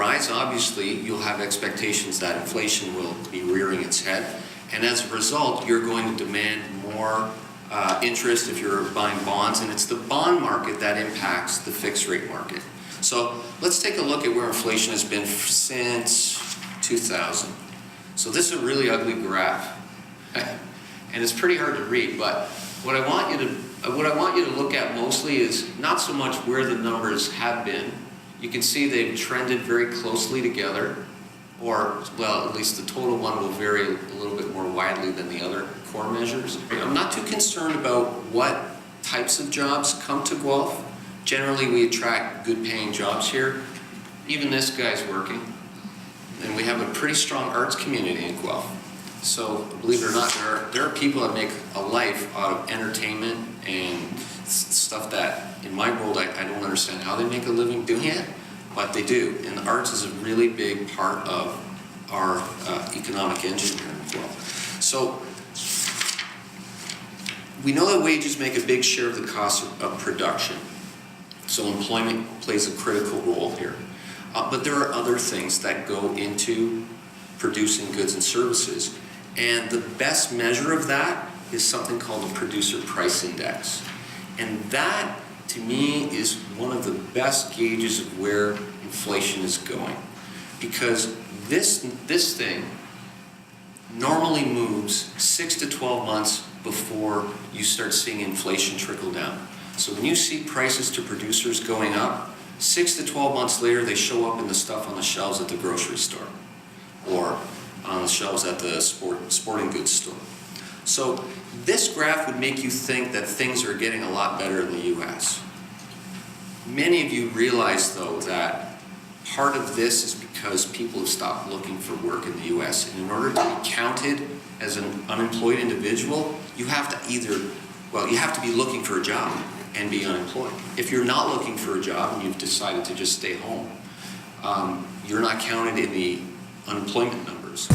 rise, obviously, you'll have expectations that inflation will be rearing its head. And as a result, you're going to demand more interest if you're buying bonds. And it's the bond market that impacts the fixed rate market. So let's take a look at where inflation has been since 2000. So this is a really ugly graph. And it's pretty hard to read, but what I want you to look at mostly is not so much where the numbers have been. You can see they've trended very closely together, or, well, at least the total one will vary a little bit more widely than the other core measures. I'm not too concerned about what types of jobs come to Guelph. Generally, we attract good paying jobs here. Even this guy's working. And we have a pretty strong arts community in Guelph. So, believe it or not, there are people that make a life out of entertainment and stuff that, in my world, I don't understand how they make a living doing it, but they do. And the arts is a really big part of our economic engine here in Guelph. So, we know that wages make a big share of the cost of production. So employment plays a critical role here. But there are other things that go into producing goods and services. And the best measure of that is something called the Producer Price Index. And that, to me, is one of the best gauges of where inflation is going. Because this thing normally moves 6 to 12 months before you start seeing inflation trickle down. So when you see prices to producers going up, 6 to 12 months later, they show up in the stuff on the shelves at the grocery store or on the shelves at the sporting goods store. So this graph would make you think that things are getting a lot better in the U.S. Many of you realize, though, that part of this is because people have stopped looking for work in the U.S. And in order to be counted as an unemployed individual, you have to be looking for a job and be unemployed. If you're not looking for a job and you've decided to just stay home, you're not counted in the unemployment numbers.